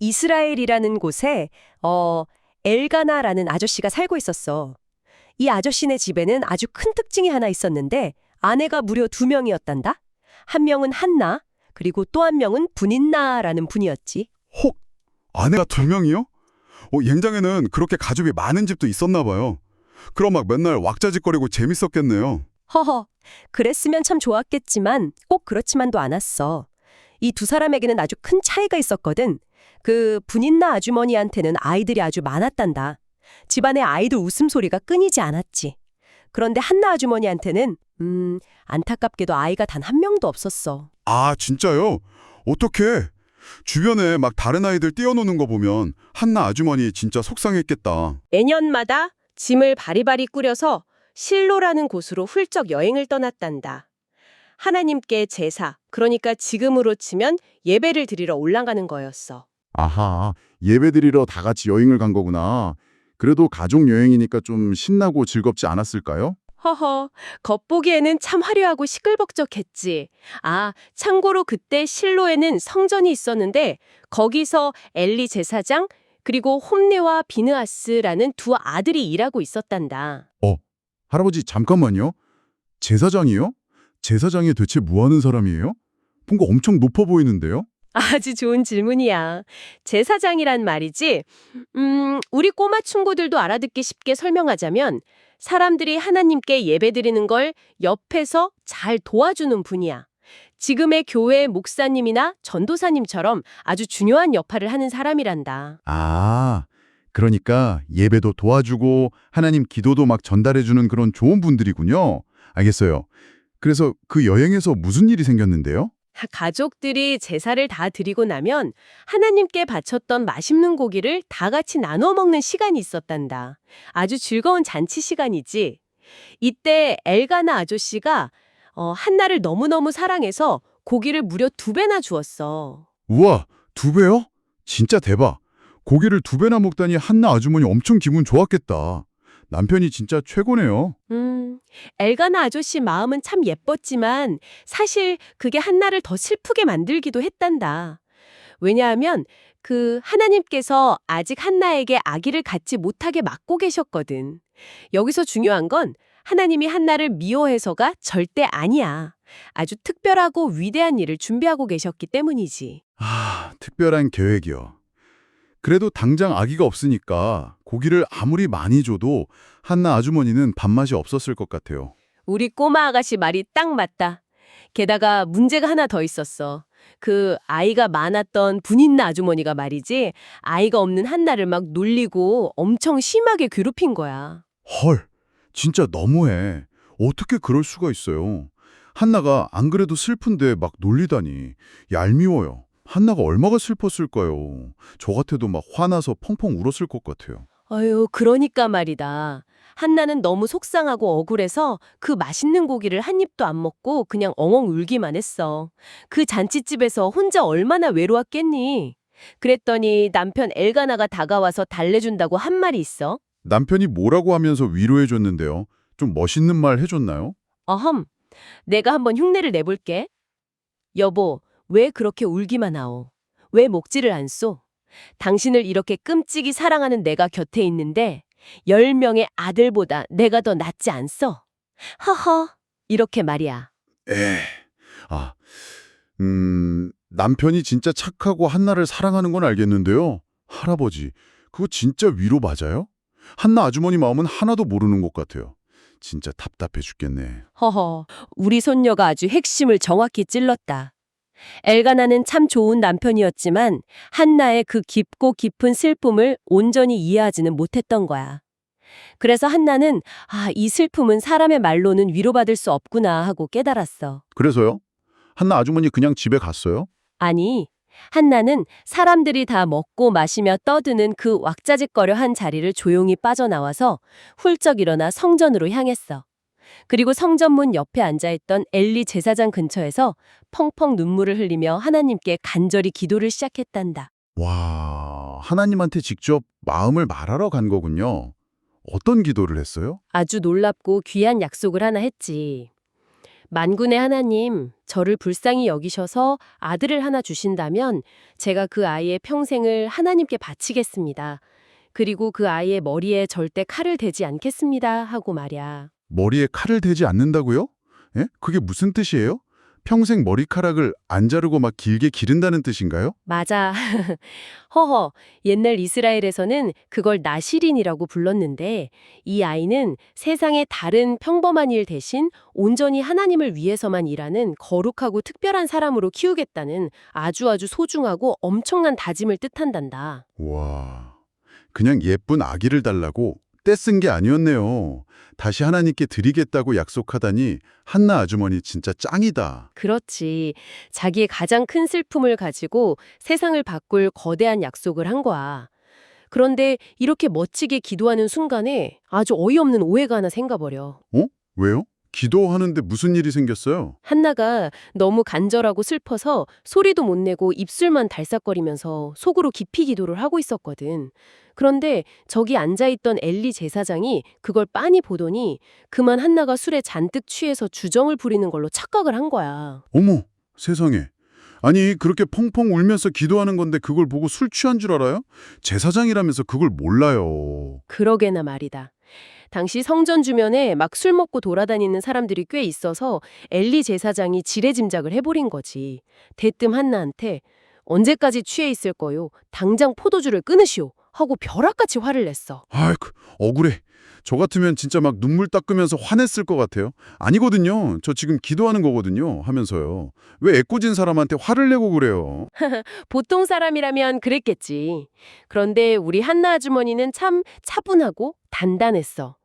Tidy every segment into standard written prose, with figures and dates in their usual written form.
이스라엘이라는 곳에 엘가나라는 아저씨가 살고 있었어. 이 아저씨네 집에는 아주 큰 특징이 하나 있었는데 아내가 무려 2명이었단다. 한 명은 한나, 그리고 또 한 명은 분인나라는 분이었지. 혹, 아내가 2명이요? yen장에는 그렇게 가족이 많은 집도 있었나 봐요. 그럼 막 맨날 왁자지껄이고 재밌었겠네요. 허허, 그랬으면 참 좋았겠지만 꼭 그렇지만도 않았어. 이 두 사람에게는 아주 큰 차이가 있었거든. 그 분인나 아주머니한테는 아이들이 아주 많았단다. 집안의 아이들 웃음소리가 끊이지 않았지. 그런데 한나 아주머니한테는 안타깝게도 아이가 단 한 명도 없었어. 아, 진짜요? 어떡해. 주변에 막 다른 아이들 뛰어노는 거 보면 한나 아주머니 진짜 속상했겠다. 매년마다 짐을 바리바리 꾸려서 실로라는 곳으로 훌쩍 여행을 떠났단다. 하나님께 제사, 그러니까 지금으로 치면 예배를 드리러 올라가는 거였어. 아하, 예배드리러 다 같이 여행을 간 거구나. 그래도 가족 여행이니까 좀 신나고 즐겁지 않았을까요? 허허, 겉보기에는 참 화려하고 시끌벅적했지. 아, 참고로 그때 실로에는 성전이 있었는데 거기서 엘리 제사장 그리고 홈네와 비느하스라는 두 아들이 일하고 있었단다. 할아버지 잠깐만요. 제사장이요? 제사장이 대체 뭐 하는 사람이에요? 뭔가 엄청 높아 보이는데요? 아주 좋은 질문이야. 제사장이란 말이지. 우리 꼬마 친구들도 알아듣기 쉽게 설명하자면 사람들이 하나님께 예배드리는 걸 옆에서 잘 도와주는 분이야. 지금의 교회 목사님이나 전도사님처럼 아주 중요한 역할을 하는 사람이란다. 아, 그러니까 예배도 도와주고 하나님 기도도 막 전달해주는 그런 좋은 분들이군요. 알겠어요. 그래서 그 여행에서 무슨 일이 생겼는데요? 가족들이 제사를 다 드리고 나면 하나님께 바쳤던 맛있는 고기를 다 같이 나눠 먹는 시간이 있었단다. 아주 즐거운 잔치 시간이지. 이때 엘가나 아저씨가 한나를 너무너무 사랑해서 고기를 무려 2배나 주었어. 우와, 2배요? 진짜 대박. 고기를 2배나 먹다니 한나 아주머니 엄청 기분 좋았겠다. 남편이 진짜 최고네요. 엘가나 아저씨 마음은 참 예뻤지만 사실 그게 한나를 더 슬프게 만들기도 했단다. 왜냐하면 그 하나님께서 아직 한나에게 아기를 갖지 못하게 막고 계셨거든. 여기서 중요한 건 하나님이 한나를 미워해서가 절대 아니야. 아주 특별하고 위대한 일을 준비하고 계셨기 때문이지. 아, 특별한 계획이요. 그래도 당장 아기가 없으니까 고기를 아무리 많이 줘도 한나 아주머니는 밥맛이 없었을 것 같아요. 우리 꼬마 아가씨 말이 딱 맞다. 게다가 문제가 하나 더 있었어. 그 아이가 많았던 분인나 아주머니가 말이지, 아이가 없는 한나를 막 놀리고 엄청 심하게 괴롭힌 거야. 헐, 진짜 너무해. 어떻게 그럴 수가 있어요. 한나가 안 그래도 슬픈데 막 놀리다니. 얄미워요. 한나가 얼마나 슬펐을까요? 저 같아도 막 화나서 펑펑 울었을 것 같아요. 아유, 그러니까 말이다. 한나는 너무 속상하고 억울해서 그 맛있는 고기를 한 입도 안 먹고 그냥 엉엉 울기만 했어. 그 잔치집에서 혼자 얼마나 외로웠겠니? 그랬더니 남편 엘가나가 다가와서 달래준다고 한 말이 있어. 남편이 뭐라고 하면서 위로해줬는데요. 좀 멋있는 말 해줬나요? 어흠, 내가 한번 흉내를 내볼게. 여보, 왜 그렇게 울기만 하오? 왜 목지를 안 쏘? 당신을 이렇게 끔찍이 사랑하는 내가 곁에 있는데 10명의 아들보다 내가 더 낫지 않소? 허허, 이렇게 말이야. 에, 아, 남편이 진짜 착하고 한나를 사랑하는 건 알겠는데요. 할아버지, 그거 진짜 위로 맞아요? 한나 아주머니 마음은 하나도 모르는 것 같아요. 진짜 답답해 죽겠네. 허허, 우리 손녀가 아주 핵심을 정확히 찔렀다. 엘가나는 참 좋은 남편이었지만 한나의 그 깊고 깊은 슬픔을 온전히 이해하지는 못했던 거야. 그래서 한나는 이 슬픔은 사람의 말로는 위로받을 수 없구나 하고 깨달았어. 그래서요? 한나 아주머니 그냥 집에 갔어요? 아니, 한나는 사람들이 다 먹고 마시며 떠드는 그 왁자지껄어한 자리를 조용히 빠져나와서 훌쩍 일어나 성전으로 향했어. 그리고 성전문 옆에 앉아있던 엘리 제사장 근처에서 펑펑 눈물을 흘리며 하나님께 간절히 기도를 시작했단다. 와, 하나님한테 직접 마음을 말하러 간 거군요. 어떤 기도를 했어요? 아주 놀랍고 귀한 약속을 하나 했지. 만군의 하나님, 저를 불쌍히 여기셔서 아들을 하나 주신다면 제가 그 아이의 평생을 하나님께 바치겠습니다. 그리고 그 아이의 머리에 절대 칼을 대지 않겠습니다. 하고 말이야. 머리에 칼을 대지 않는다고요? 예? 그게 무슨 뜻이에요? 평생 머리카락을 안 자르고 막 길게 기른다는 뜻인가요? 맞아. 허허, 옛날 이스라엘에서는 그걸 나시린이라고 불렀는데 이 아이는 세상의 다른 평범한 일 대신 온전히 하나님을 위해서만 일하는 거룩하고 특별한 사람으로 키우겠다는 아주 소중하고 엄청난 다짐을 뜻한단다. 와, 그냥 예쁜 아기를 달라고 떼쓴 게 아니었네요. 다시 하나님께 드리겠다고 약속하다니 한나 아주머니 진짜 짱이다. 그렇지. 자기의 가장 큰 슬픔을 가지고 세상을 바꿀 거대한 약속을 한 거야. 그런데 이렇게 멋지게 기도하는 순간에 아주 어이없는 오해가 하나 생겨버려. 왜요? 기도하는데 무슨 일이 생겼어요? 한나가 너무 간절하고 슬퍼서 소리도 못 내고 입술만 달싹거리면서 속으로 깊이 기도를 하고 있었거든. 그런데 저기 앉아있던 엘리 제사장이 그걸 빤히 보더니 그만 한나가 술에 잔뜩 취해서 주정을 부리는 걸로 착각을 한 거야. 어머, 세상에. 아니, 그렇게 펑펑 울면서 기도하는 건데 그걸 보고 술 취한 줄 알아요? 제사장이라면서 그걸 몰라요. 그러게나 말이다. 당시 성전 주변에 막 술 먹고 돌아다니는 사람들이 꽤 있어서 엘리 제사장이 지레짐작을 해버린 거지. 대뜸 한나한테 언제까지 취해 있을 거요? 당장 포도주를 끊으시오. 하고 벼락같이 화를 냈어. 아이고, 억울해. 저 같으면 진짜 막 눈물 닦으면서 화냈을 것 같아요. 아니거든요. 저 지금 기도하는 거거든요. 하면서요. 왜 애꿎은 사람한테 화를 내고 그래요? 보통 사람이라면 그랬겠지. 그런데 우리 한나 아주머니는 참 차분하고 단단했어.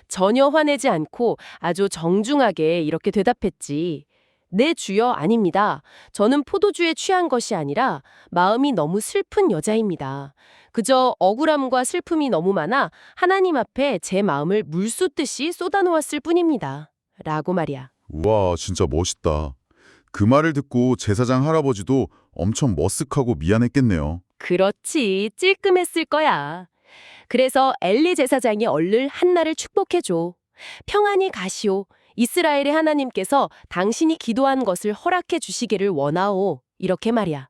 전혀 화내지 않고 아주 정중하게 이렇게 대답했지. 네, 주여, 아닙니다. 저는 포도주에 취한 것이 아니라 마음이 너무 슬픈 여자입니다. 그저 억울함과 슬픔이 너무 많아 하나님 앞에 제 마음을 물 쏟듯이 쏟아놓았을 뿐입니다. 라고 말이야. 우와, 진짜 멋있다. 그 말을 듣고 제사장 할아버지도 엄청 머쓱하고 미안했겠네요. 그렇지, 찔끔했을 거야. 그래서 엘리 제사장이 얼른 한나를 축복해줘. 평안히 가시오. 이스라엘의 하나님께서 당신이 기도한 것을 허락해 주시기를 원하오. 이렇게 말이야.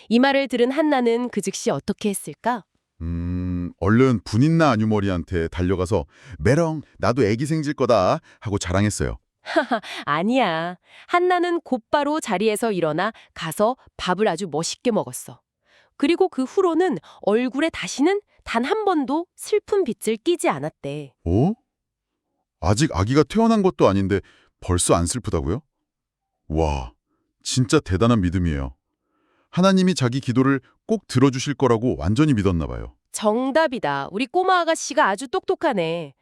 이 말을 들은 한나는 그 즉시 어떻게 했을까? 얼른 분인나 아주머니한테 달려가서 메롱, 나도 애기 생질 거다 하고 자랑했어요. 아니야. 한나는 곧바로 자리에서 일어나 가서 밥을 아주 멋있게 먹었어. 그리고 그 후로는 얼굴에 다시는 단 한 번도 슬픈 빛을 띠지 않았대. 어? 아직 아기가 태어난 것도 아닌데 벌써 안 슬프다고요? 와, 진짜 대단한 믿음이에요. 하나님이 자기 기도를 꼭 들어주실 거라고 완전히 믿었나 봐요. 정답이다. 우리 꼬마 아가씨가 아주 똑똑하네.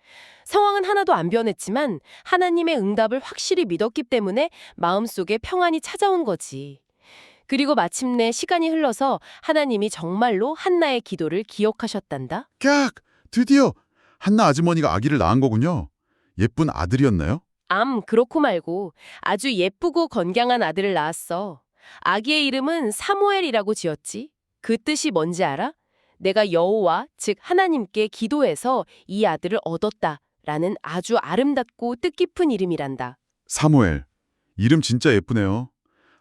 상황은 하나도 안 변했지만 하나님의 응답을 확실히 믿었기 때문에 마음속에 평안이 찾아온 거지. 그리고 마침내 시간이 흘러서 하나님이 정말로 한나의 기도를 기억하셨단다. 깍! 드디어 한나 아주머니가 아기를 낳은 거군요. 예쁜 아들이었나요? 그렇고 말고 아주 예쁘고 건강한 아들을 낳았어. 아기의 이름은 사무엘이라고 지었지. 그 뜻이 뭔지 알아? 내가 여호와, 즉 하나님께 기도해서 이 아들을 얻었다라는 아주 아름답고 뜻깊은 이름이란다. 사무엘. 이름 진짜 예쁘네요.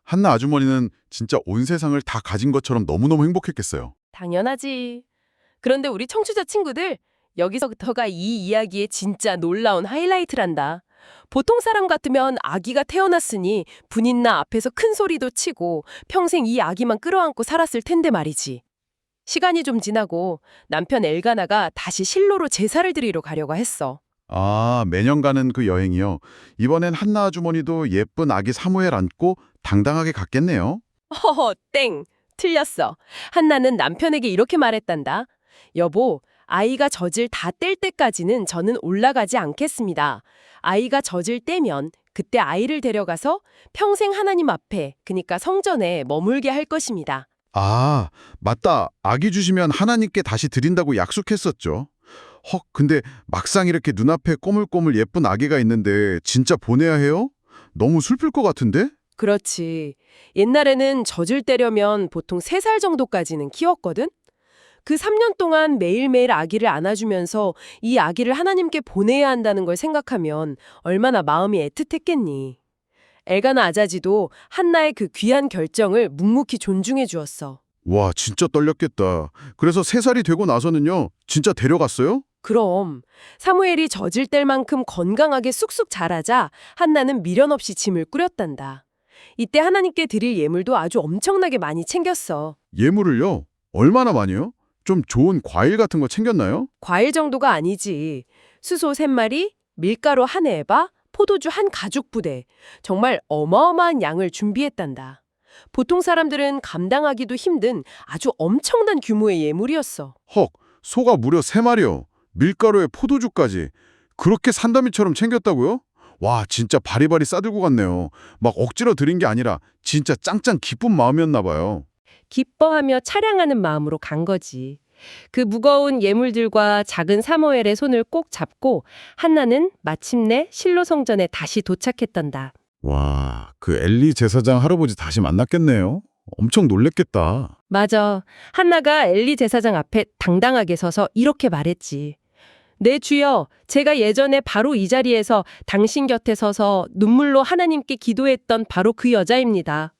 한나 아주머니는 진짜 온 세상을 다 가진 것처럼 너무너무 행복했겠어요. 당연하지. 그런데 우리 청취자 친구들, 여기서부터가 이 이야기의 진짜 놀라운 하이라이트란다. 보통 사람 같으면 아기가 태어났으니 분인나 앞에서 큰 소리도 치고 평생 이 아기만 끌어안고 살았을 텐데 말이지. 시간이 좀 지나고 남편 엘가나가 다시 실로로 제사를 드리러 가려고 했어. 아, 매년 가는 그 여행이요. 이번엔 한나 아주머니도 예쁜 아기 사무엘 안고 당당하게 갔겠네요. 허허, 땡! 틀렸어. 한나는 남편에게 이렇게 말했단다. 여보, 아이가 젖을 다 뗄 때까지는 저는 올라가지 않겠습니다. 아이가 젖을 떼면 그때 아이를 데려가서 평생 하나님 앞에, 그니까 성전에 머물게 할 것입니다. 아, 맞다. 아기 주시면 하나님께 다시 드린다고 약속했었죠. 헉, 근데 막상 이렇게 눈앞에 꼬물꼬물 예쁜 아기가 있는데 진짜 보내야 해요? 너무 슬플 것 같은데? 그렇지. 옛날에는 젖을 떼려면 보통 3살 정도까지는 키웠거든? 그 3년 동안 매일매일 아기를 안아주면서 이 아기를 하나님께 보내야 한다는 걸 생각하면 얼마나 마음이 애틋했겠니. 엘가나 아자지도 한나의 그 귀한 결정을 묵묵히 존중해 주었어. 와, 진짜 떨렸겠다. 그래서 3살이 되고 나서는요, 진짜 데려갔어요? 그럼 사무엘이 젖을 뗄 만큼 건강하게 쑥쑥 자라자 한나는 미련 없이 짐을 꾸렸단다. 이때 하나님께 드릴 예물도 아주 엄청나게 많이 챙겼어. 예물을요? 얼마나 많이요? 좀 좋은 과일 같은 거 챙겼나요? 과일 정도가 아니지. 수소 3마리, 밀가루 1에바, 포도주 1가죽부대. 정말 어마어마한 양을 준비했단다. 보통 사람들은 감당하기도 힘든 아주 엄청난 규모의 예물이었어. 헉, 소가 무려 3마리요. 밀가루에 포도주까지. 그렇게 산더미처럼 챙겼다고요? 와, 진짜 바리바리 싸들고 갔네요. 막 억지로 드린 게 아니라 진짜 짱짱 기쁜 마음이었나 봐요. 기뻐하며 차량하는 마음으로 간 거지. 그 무거운 예물들과 작은 사무엘의 손을 꼭 잡고 한나는 마침내 실로 성전에 다시 도착했단다. 와, 그 엘리 제사장 할아버지 다시 만났겠네요. 엄청 놀랬겠다. 맞아. 한나가 엘리 제사장 앞에 당당하게 서서 이렇게 말했지. 네 주여, 제가 예전에 바로 이 자리에서 당신 곁에 서서 눈물로 하나님께 기도했던 바로 그 여자입니다.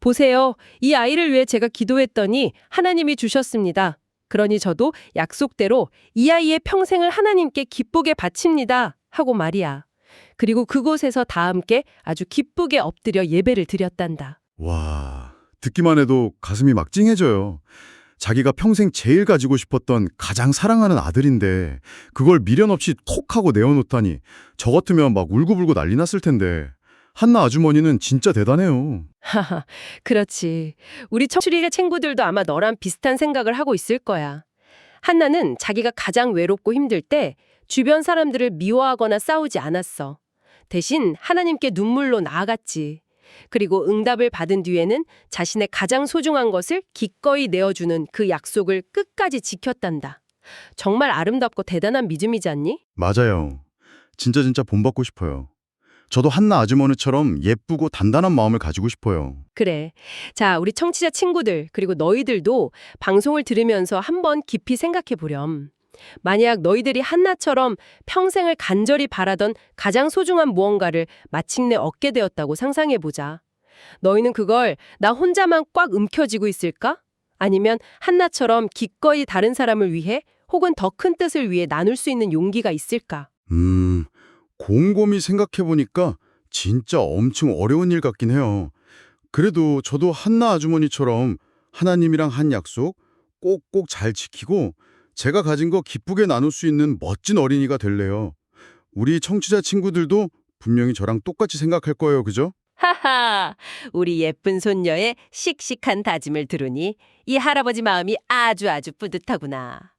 보세요. 이 아이를 위해 제가 기도했더니 하나님이 주셨습니다. 그러니 저도 약속대로 이 아이의 평생을 하나님께 기쁘게 바칩니다. 하고 말이야. 그리고 그곳에서 다 함께 아주 기쁘게 엎드려 예배를 드렸단다. 와, 듣기만 해도 가슴이 막 찡해져요. 자기가 평생 제일 가지고 싶었던 가장 사랑하는 아들인데 그걸 미련 없이 톡 하고 내어놓다니 저 같으면 막 울고불고 난리 났을 텐데 한나 아주머니는 진짜 대단해요. 하하, 그렇지. 우리 청취자 친구들도 아마 너랑 비슷한 생각을 하고 있을 거야. 한나는 자기가 가장 외롭고 힘들 때 주변 사람들을 미워하거나 싸우지 않았어. 대신 하나님께 눈물로 나아갔지. 그리고 응답을 받은 뒤에는 자신의 가장 소중한 것을 기꺼이 내어주는 그 약속을 끝까지 지켰단다. 정말 아름답고 대단한 믿음이지 않니? 맞아요. 진짜 본받고 싶어요. 저도 한나 아주머니처럼 예쁘고 단단한 마음을 가지고 싶어요. 그래. 자, 우리 청취자 친구들, 그리고 너희들도 방송을 들으면서 한번 깊이 생각해 보렴. 만약 너희들이 한나처럼 평생을 간절히 바라던 가장 소중한 무언가를 마침내 얻게 되었다고 상상해 보자. 너희는 그걸 나 혼자만 꽉 움켜쥐고 있을까? 아니면 한나처럼 기꺼이 다른 사람을 위해 혹은 더 큰 뜻을 위해 나눌 수 있는 용기가 있을까? 곰곰이 생각해보니까 진짜 엄청 어려운 일 같긴 해요. 그래도 저도 한나 아주머니처럼 하나님이랑 한 약속 꼭꼭 잘 지키고 제가 가진 거 기쁘게 나눌 수 있는 멋진 어린이가 될래요. 우리 청취자 친구들도 분명히 저랑 똑같이 생각할 거예요. 그죠? 하하, 우리 예쁜 손녀의 씩씩한 다짐을 들으니 이 할아버지 마음이 아주 뿌듯하구나.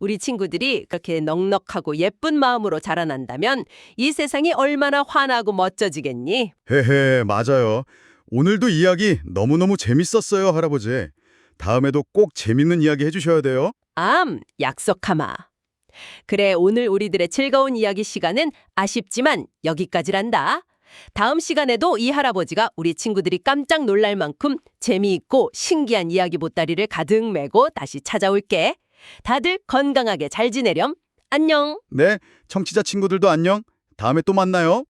우리 친구들이 그렇게 넉넉하고 예쁜 마음으로 자라난다면 이 세상이 얼마나 환하고 멋져지겠니? 헤헤, 맞아요. 오늘도 이야기 너무너무 재밌었어요, 할아버지. 다음에도 꼭 재밌는 이야기 해주셔야 돼요. 약속하마. 그래, 오늘 우리들의 즐거운 이야기 시간은 아쉽지만 여기까지란다. 다음 시간에도 이 할아버지가 우리 친구들이 깜짝 놀랄 만큼 재미있고 신기한 이야기 보따리를 가득 메고 다시 찾아올게. 다들 건강하게 잘 지내렴. 안녕. 네, 청취자 친구들도 안녕. 다음에 또 만나요.